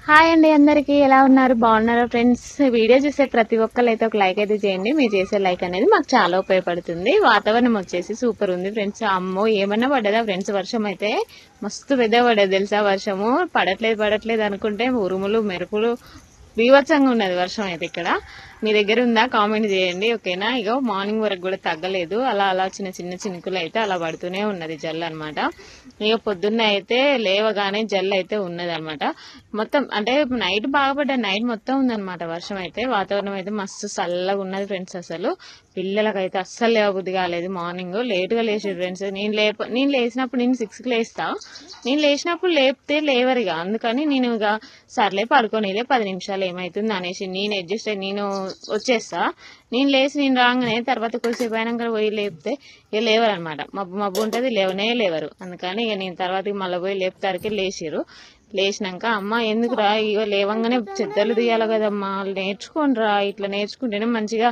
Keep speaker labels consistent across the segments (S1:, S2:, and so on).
S1: Hi అండి, అందరికి ఎలా ఉన్నారు? బాగున్నారా ఫ్రెండ్స్? వీడియో చూసే ప్రతి ఒక్కరు అయితే ఒక లైక్ అయితే చేయండి. మీరు చేసే లైక్ అనేది మాకు చాలా ఉపయోగపడుతుంది. వాతావరణం వచ్చేసి సూపర్ ఉంది ఫ్రెండ్స్. అమ్మో ఏమన్నా పడ్డదా ఫ్రెండ్స్? వర్షం అయితే మస్తు పెద్ద పడ్డది తెలుసా. వర్షము పడట్లేదు అనుకుంటే ఉరుములు మెరుపులు బీభత్సంగా ఉన్నది వర్షం అయితే. ఇక్కడ మీ దగ్గర ఉందా? కామెంట్ చేయండి, ఓకేనా? ఇగో మార్నింగ్ వరకు కూడా తగ్గలేదు, అలా చిన్న చిన్న చినుకులు అయితే అలా పడుతూనే ఉన్నది జల్లు అనమాట. ఇక పొద్దున్న అయితే లేవగానే జల్లు అయితే ఉన్నది అనమాట. మొత్తం అంటే నైట్ బాగా పడ్డా, నైట్ మొత్తం ఉందన్నమాట వర్షం అయితే. వాతావరణం అయితే మస్తు చల్లగా ఉన్నది ఫ్రెండ్స్. అసలు పిల్లలకైతే అస్సలు లేవబుద్ధి కాలేదు. మార్నింగ్ లేటుగా లేచి ఫ్రెండ్స్. నేను లేచినప్పుడు నేను 6కి లేస్తా. నేను లేచినప్పుడు లేపితే లేవరిగా, అందుకని నేను ఇక సర్లే పడుకోనిలే 10 నిమిషాలు ఏమైతుంది అనేసి నేను అడ్జస్ట్ అయ్యి నేను వచ్చేస్తా. నేను నేను రాగానే తర్వాత కొద్దిసేపు అయినాక పోయి లేపితే ఇక లేవరు అనమాట. మబ్బు ఉంటుంది, లేవరు. అందుకని ఇక నేను తర్వాత మళ్ళీ పోయి లేపుతారికి లేచిరు. లేచినాక అమ్మ ఎందుకురా ఇక లేవంగానే చెద్దలు తీయాలి కదమ్మా, నేర్చుకోండిరా, ఇట్లా నేర్చుకుంటేనే మంచిగా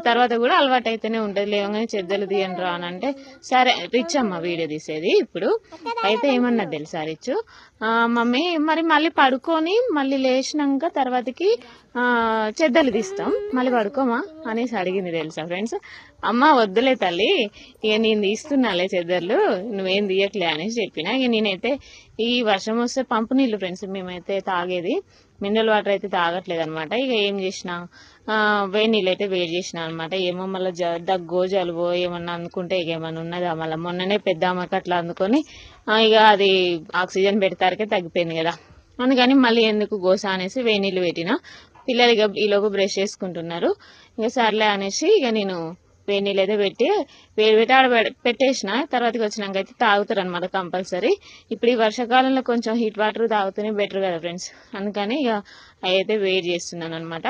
S1: తర్వాత కూడా అలవాటు అయితేనే ఉంటుంది. లేవంగానే చెద్దలు తీయండి రా అని అంటే, సరే రిచ్ అమ్మ వీడియో తీసేది ఇప్పుడు అయితే ఏమన్నది తెలుసా రిచ్, మమ్మీ మరి మళ్ళీ పడుకొని మళ్ళీ లేచినాక తర్వాతకి చెద్దలు తీస్తాం, మళ్ళీ పడుకోమా అనేసి అడిగింది తెలుసా ఫ్రెండ్స్. అమ్మ వద్దులే తల్లి, ఇక నేను తీస్తున్నాలే చెద్దర్లు, నువ్వేం తీయట్లే అనేసి చెప్పిన. ఇక నేనైతే ఈ వర్షం వస్తే పంపు నీళ్ళు ఫ్రెండ్స్ మేమైతే తాగేది, మినరల్ వాటర్ అయితే తాగట్లేదు అనమాట. ఇక ఏం చేసిన వేడి నీళ్ళు అయితే వేడి చేసిన అనమాట. ఏమో మళ్ళీ దగ్గో జలుబో ఏమన్నా అనుకుంటే ఇక ఏమన్నా ఉన్నదా మళ్ళీ. మొన్ననే పెద్ద అమ్మకి అట్లా అందుకొని ఇక అది ఆక్సిజన్ పెడతారికే తగ్గిపోయింది కదా, అందుకని మళ్ళీ ఎందుకు గోస అనేసి వేడి నీళ్ళు పెట్టిన. పిల్లలు ఇక ఈలోపు బ్రష్ చేసుకుంటున్నారు. ఇక సర్లే అనేసి ఇక నేను వేడి నీళ్ళు అయితే పెట్టి ఆడ పెట్టేసిన. తర్వాతకి వచ్చినాక అయితే తాగుతారు అనమాట కంపల్సరీ. ఇప్పుడు ఈ వర్షాకాలంలో కొంచెం హీట్ వాటర్ తాగుతూనే బెటర్ కదా ఫ్రెండ్స్, అందుకని ఇక అవి అయితే వేడి చేస్తున్నాను అనమాట.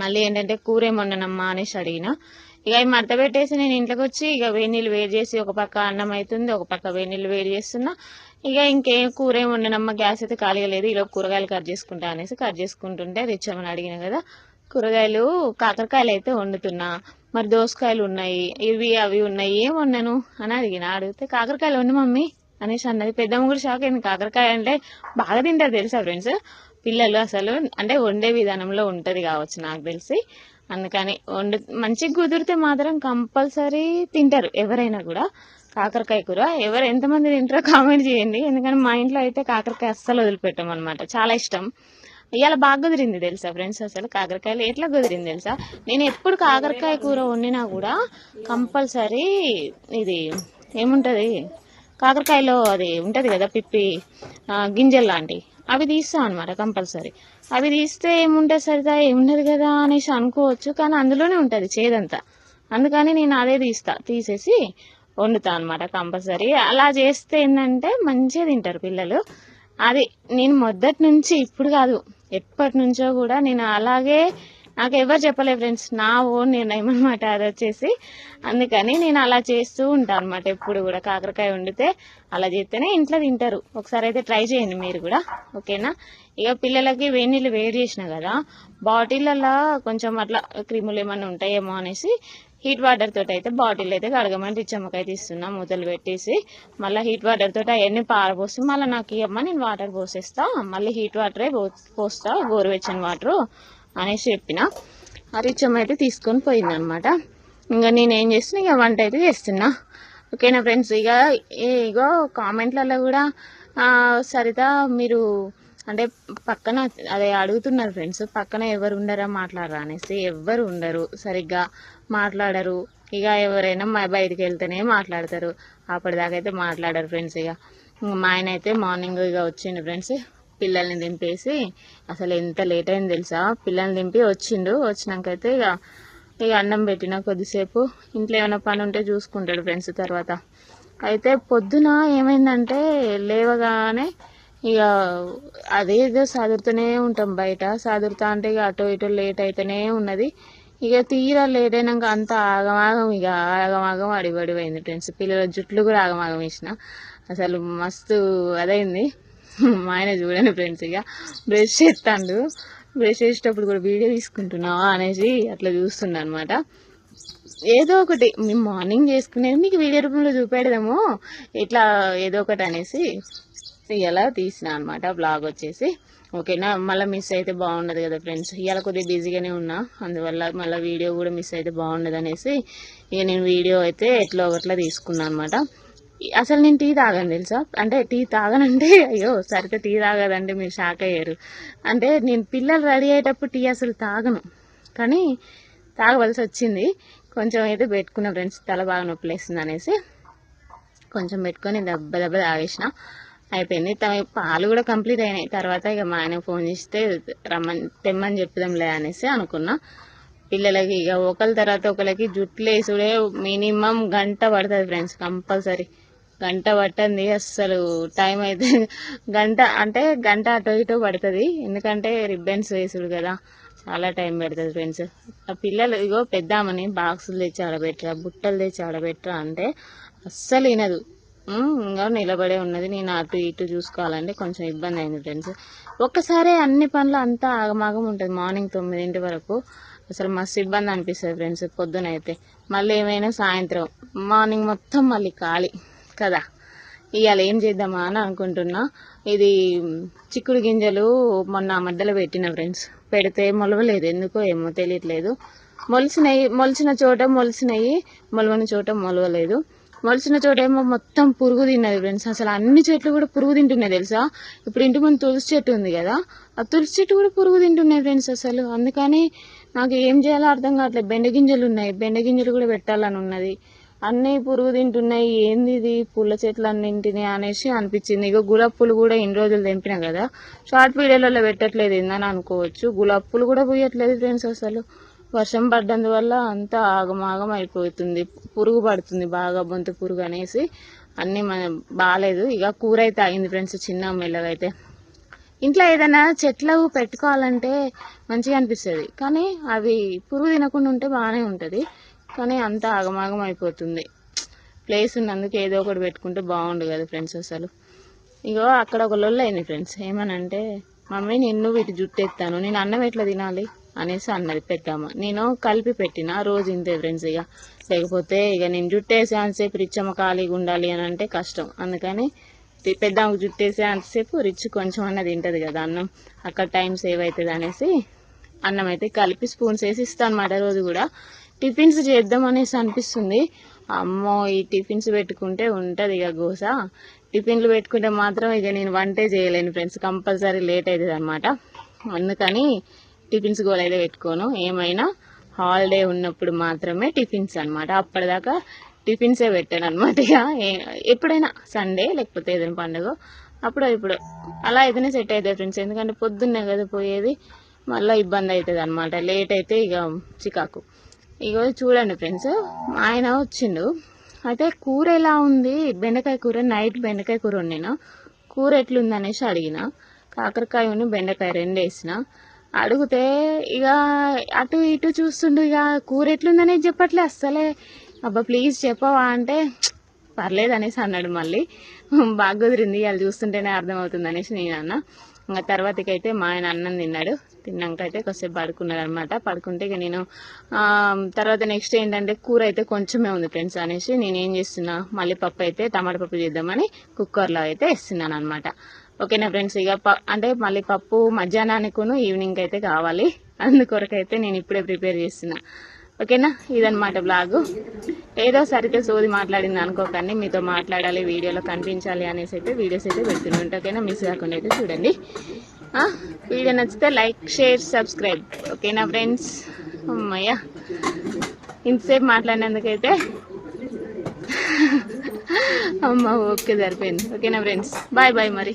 S1: మళ్ళీ ఏంటంటే కూర ఏమన్నానమ్మా అనేసి అడిగిన. ఇక అవి మడత పెట్టేసి నేను ఇంట్లోకి వచ్చి ఇక వేడి నీళ్ళు వేడి చేసి ఒక పక్క అన్నం అవుతుంది, ఒక పక్క వేడి నీళ్ళు వేడి చేస్తున్నా. ఇక ఇంకేం కూర ఏమి వండనమ్మా, గ్యాస్ అయితే ఖాళీగా లేదు, ఇలా కూరగాయలు కట్ చేసుకుంటా అనేసి కట్ చేసుకుంటుంటే తెచ్చామని అడిగిన కదా. కూరగాయలు కాకరకాయలు అయితే వండుతున్నా, మరి దోసకాయలు ఉన్నాయి, ఇవి అవి ఉన్నాయి, ఏం వండాను అని అడిగితే కాకరకాయలు వండి మమ్మీ అనేసి అన్నది. పెద్దమ్మ కూడా షాక్ అయింది. కాకరకాయ అంటే బాగా తింటారు తెలుసా ఫ్రెండ్స్ పిల్లలు. అసలు అంటే వండే విధానంలో ఉంటది కావచ్చు నాకు తెలిసి, అందుకని మంచిగా కుదిరితే మాత్రం కంపల్సరీ తింటారు ఎవరైనా కూడా కాకరకాయ కూర. ఎంతమంది తింటారో కామెంట్ చేయండి, ఎందుకంటే మా ఇంట్లో అయితే కాకరకాయ అస్సలు వదిలిపెట్టాం అనమాట, చాలా ఇష్టం. ఇవాళ బాగా కుదిరింది తెలుసా ఫ్రెండ్స్. అసలు కాకరకాయలు ఎట్లా కుదిరింది తెలుసా, నేను ఎప్పుడు కాకరకాయ కూర వండినా కూడా కంపల్సరీ ఇది ఏముంటది, కాకరకాయలో అది ఉంటది కదా పిప్పి గింజలు లాంటివి, అవి తీస్తాం అనమాట కంపల్సరీ. అవి తీస్తే ఏముంటుంది సరిదా, ఏముండదు కదా అనేసి అనుకోవచ్చు, కానీ అందులోనే ఉంటుంది చేదంతా. అందుకని నేను అదే తీసేసి వండుతా అనమాట కంపల్సరీ. అలా చేస్తే ఏంటంటే మంచిగా తింటారు పిల్లలు. అది నేను మొదటి నుంచి, ఇప్పుడు కాదు ఎప్పటి నుంచో కూడా నేను అలాగే, నాకు ఎవరు చెప్పలేదు ఫ్రెండ్స్, నా ఓన్ నిర్ణయం అనమాట అది వచ్చేసి. అందుకని నేను అలా చేస్తూ ఉంటాను అనమాట ఎప్పుడు కూడా. కాకరకాయ వండితే అలా చేస్తేనే ఇంట్లో తింటారు. ఒకసారి అయితే ట్రై చేయండి మీరు కూడా, ఓకేనా? ఇక పిల్లలకి వేడి నీళ్ళు వేడి చేసిన కదా, బాటిళ్ళల్లో కొంచెం అట్లా క్రిములు ఏమన్నా ఉంటాయేమో అనేసి హీట్ వాటర్ తోటి అయితే బాటిల్ అయితే కడగమని రిచ్చమ్మకైతే ఇస్తున్నా, మూతలు పెట్టేసి. మళ్ళీ హీట్ వాటర్ తోటి అవన్నీ పారబోసి మళ్ళీ నాకు ఇవ్వమ్మా, నేను వాటర్ పోసేస్తా, మళ్ళీ హీట్ వాటరే పోస్తా, గోరువెచ్చని వాటరు అనేసి చెప్పిన. ఆ రిచ్చమ్మ అయితే తీసుకొని పోయింది అనమాట. ఇంకా నేనేం చేస్తున్నా, ఇక వంట అయితే చేస్తున్నా, ఓకేనా ఫ్రెండ్స్? ఇగో కామెంట్లలో కూడా సరిత మీరు అంటే పక్కన అదే అడుగుతున్నారు ఫ్రెండ్స్, పక్కన ఎవరు ఉండరా మాట్లాడరా అనేసి. ఎవరు ఉండరు, సరిగ్గా మాట్లాడరు. ఇక ఎవరైనా బయటికి వెళ్తేనే మాట్లాడతారు, అప్పటిదాకైతే మాట్లాడరు ఫ్రెండ్స్. ఇక మా ఆయన అయితే మార్నింగ్ ఇక వచ్చిండు ఫ్రెండ్స్, పిల్లల్ని దింపేసి. అసలు ఎంత లేట్ అయింది తెలుసా, పిల్లల్ని దింపి వచ్చినాకైతే ఇక అన్నం పెట్టిన. కొద్దిసేపు ఇంట్లో ఏమైనా పని ఉంటే చూసుకుంటాడు ఫ్రెండ్స్. తర్వాత అయితే పొద్దున ఏమైందంటే లేవగానే ఇక అదేదో చదువుతూనే ఉంటాం, బయట చదువుతా అంటే ఇక అటో ఇటో లేట్ అయితేనే ఉన్నది. ఇక తీరా లేట్ అయినాక అంత ఆగమాగం, ఇక ఆగమాగం అడిపోయింది ఫ్రెండ్స్. పిల్లల జుట్లు కూడా ఆగమాగం వేసిన, అసలు మస్తు అదైంది. మా ఆయన చూడండి ఫ్రెండ్స్, ఇక బ్రష్ చేస్తాడు, బ్రష్ చేసేటప్పుడు కూడా వీడియో తీసుకుంటున్నావా అనేసి అట్లా చూస్తున్నా అనమాట. ఏదో ఒకటి మేము మార్నింగ్ చేసుకునేది మీకు వీడియో రూపంలో చూపెడదాము, ఇట్లా ఏదో ఒకటి అనేసి ఇలా తీసిన అనమాట బ్లాగ్ వచ్చేసి. ఓకేనా, మళ్ళీ మిస్ అయితే బాగుండదు కదా ఫ్రెండ్స్. ఇవాళ కొద్దిగా బిజీగానే ఉన్నా, అందువల్ల మళ్ళీ వీడియో కూడా మిస్ అయితే బాగుండదు అనేసి ఇక నేను వీడియో అయితే ఎట్లా ఒకట్లా తీసుకున్నాను అనమాట. అసలు నేను టీ తాగను తెలుసా, అంటే టీ తాగనంటే అయ్యో సరిగ్గా టీ తాగదంటే మీరు షాక్ అయ్యారు. అంటే నేను పిల్లలు రెడీ అయ్యేటప్పుడు టీ అసలు తాగను, కానీ తాగవలసి వచ్చింది. కొంచెం అయితే పెట్టుకున్నా ఫ్రెండ్స్, తల బాగా నొప్పి లేస్తుంది అనేసి కొంచెం పెట్టుకొని దెబ్బ దెబ్బ తాగేసిన, అయిపోయింది. పాలు కూడా కంప్లీట్ అయినాయి. తర్వాత ఇక మా ఆయన ఫోన్ చేస్తే తెమ్మని చెప్పుదాంలే అనేసి అనుకున్నా. పిల్లలకి ఇక ఒకరి తర్వాత ఒకరికి జుట్లు వేసుడే మినిమం గంట పడుతుంది ఫ్రెండ్స్, కంపల్సరీ గంట పట్టండి అస్సలు. టైం అయితే గంట అటో ఇటో పడుతుంది, ఎందుకంటే రిబ్బన్స్ వేసుడు కదా, చాలా టైం పెడుతుంది ఫ్రెండ్స్. ఆ పిల్లలు ఇగో పెద్దామని బాక్సులు తెచ్చి ఆడబెట్టరా, బుట్టలు తెచ్చి ఆడబెట్టరా అంటే అస్సలు వినదు. ఇంకా నిలబడే ఉన్నది. నేను అటు ఇటు చూసుకోవాలంటే కొంచెం ఇబ్బంది అయింది ఫ్రెండ్స్. ఒక్కసారి అన్ని పనులు అంతా ఆగమాగం ఉంటుంది. మార్నింగ్ 9 వరకు అసలు మస్తు ఇబ్బంది అనిపిస్తుంది ఫ్రెండ్స్. పొద్దునైతే మళ్ళీ ఏమైనా సాయంత్రం, మార్నింగ్ మొత్తం మళ్ళీ ఖాళీ కదా. ఇవాళ ఏం చేద్దామా అని అనుకుంటున్నా. ఇది చిక్కుడు గింజలు మొన్న మధ్యలో పెట్టిన ఫ్రెండ్స్, పెడితే మొలవలేదు, ఎందుకో ఏమో తెలియట్లేదు. మొలిచిన చోట మొలిసినాయి, మొలవని చోట మొలవలేదు. మొలిచిన చోట ఏమో మొత్తం పురుగు తిన్నది ఫ్రెండ్స్. అసలు అన్ని చెట్లు కూడా పురుగు తింటున్నాయి తెలుసా. ఇప్పుడు ఇంటి ముందు తులసి చెట్టు ఉంది కదా, ఆ తులసి చెట్టు కూడా పురుగు తింటున్నాయి ఫ్రెండ్స్. అసలు అందుకని నాకు ఏం చేయాలో అర్థం కావట్లేదు. బెండ గింజలు ఉన్నాయి, బెండ గింజలు కూడా పెట్టాలని ఉన్నది, అన్నీ పురుగు తింటున్నాయి. ఏంది ఇది పూల చెట్లు అన్నింటినీ అనేసి అనిపించింది. ఇక గులాబీ పూలు కూడా ఇన్ని రోజులు తెంపినా కదా, షార్ట్ వీడియోలలో పెట్టట్లేదు ఏందని అనుకోవచ్చు. గులాబీ పూలు కూడా పోయట్లేదు ఫ్రెండ్స్. అసలు వర్షం పడ్డందువల్ల అంతా ఆగమాగం అయిపోతుంది, పురుగు పడుతుంది బాగా, బొంత పురుగు అనేసి అన్నీ బాగాలేదు. ఇక కూర అయితే అయింది ఫ్రెండ్స్, చిన్న మెల్లగా అయితే. ఇంట్లో ఏదైనా చెట్లు పెట్టుకోవాలంటే మంచిగా అనిపిస్తుంది, కానీ అవి పురుగు తినకుండా ఉంటే బాగానే ఉంటుంది, కానీ అంతా ఆగమాగం అయిపోతుంది. ప్లేస్ ఉన్నందుకు ఏదో ఒకటి పెట్టుకుంటే బాగుండు కదా ఫ్రెండ్స్. అసలు ఇగో అక్కడ ఒక లొల్లు అయింది ఫ్రెండ్స్. ఏమనంటే, మమ్మీ నిన్ను వీటి జుట్టు ఎత్తాను, నేను అన్నం ఎట్లా తినాలి అనేసి అన్నది పెద్దమ్మ. నేను కలిపి పెట్టిన రోజు ఇంతే ఫ్రెండ్స్. ఇక లేకపోతే ఇక నేను జుట్టేసి అంతసేపు రిచ్చమ్మ ఖాళీగా ఉండాలి అని అంటే కష్టం. అందుకని పెద్దమ్మకు జుట్టేసి అంతసేపు రిచ్ కొంచెం అన్నది తింటది కదా అన్నం, అక్కడ టైం సేవ్ అవుతుంది అనేసి అన్నం అయితే కలిపి స్పూన్స్ వేసి ఇస్తాను అన్నమాట. రోజు కూడా టిఫిన్స్ చేద్దాం అనేసి అనిపిస్తుంది. అమ్మో ఈ టిఫిన్స్ పెట్టుకుంటే ఉంటుంది ఇక గోస. టిఫిన్లు పెట్టుకుంటే మాత్రం ఇక నేను వంటే చేయలేను ఫ్రెండ్స్, కంపల్సరీ లేట్ అవుతుంది అనమాట. అందుకని టిఫిన్స్ గోల్ అయితే పెట్టుకోను, ఏమైనా హాలిడే ఉన్నప్పుడు మాత్రమే టిఫిన్స్ అనమాట. అప్పటిదాకా టిఫిన్సే పెట్టాను అనమాట. ఇక ఎప్పుడైనా సండే లేకపోతే ఏదైనా పండుగ అప్పుడు ఇప్పుడు అలా అయితేనే సెట్ అవుతుంది ఫ్రెండ్స్. ఎందుకంటే పొద్దున్నే కదా పోయేది, మళ్ళీ ఇబ్బంది అవుతుంది అనమాట. లేట్ అయితే ఇక చికాకు. ఇక చూడండి ఫ్రెండ్స్, మా ఆయన వచ్చిండు. అయితే కూర ఎలా ఉంది, బెండకాయ కూర, నైట్ బెండకాయ కూర వండిన. కూర ఎట్లుంది అనేసి అడిగిన. కాకరకాయ బెండకాయ 2 వేసిన. అడిగితే ఇక అటు ఇటు చూస్తుండు, ఇక కూర ఎట్లుందనేది చెప్పట్లే అస్సలే. అబ్బా ప్లీజ్ చెప్పవా అంటే పర్లేదు అనేసి అన్నాడు. మళ్ళీ బాగా కుదిరింది, వాళ్ళు చూస్తుంటేనే అర్థమవుతుంది అనేసి నేను అన్నా. ఇంకా తర్వాతకైతే మా ఆయన అన్నం తిన్నాడు. తిన్నాక అయితే కొద్దిసేపు పడుకున్నాడు అనమాట. పడుకుంటే ఇక నేను తర్వాత నెక్స్ట్ ఏంటంటే కూర అయితే కొంచెమే ఉంది ఫ్రెండ్స్ అనేసి నేను ఏం చేస్తున్నా, మళ్ళీ పప్పు అయితే టమాటా పప్పు చేద్దామని కుక్కర్లో అయితే వేస్తున్నాను అనమాట. ఓకేనా ఫ్రెండ్స్. ఇక అంటే మళ్ళీ పప్పు మధ్యాహ్నానికి ఈవినింగ్ అయితే కావాలి, అందుకొరకైతే నేను ఇప్పుడే ప్రిపేర్ చేస్తున్నా. ఓకేనా, ఇదనమాట బ్లాగు. ఏదో సరిగ్గా సోది మాట్లాడింది అనుకోకండి, మీతో మాట్లాడాలి, వీడియోలో కనిపించాలి అనేసి అయితే వీడియోస్ అయితే పెడుతుంటే. ఓకేనా, మిస్ కాకుండా అయితే చూడండి. వీడియో నచ్చితే లైక్, షేర్, సబ్స్క్రైబ్. ఓకేనా ఫ్రెండ్స్. అమ్మయ్య ఇంతసేపు మాట్లాడినందుకైతే అమ్మ ఓకే సరిపోయింది. ఓకేనా ఫ్రెండ్స్, బాయ్ బాయ్ మరి.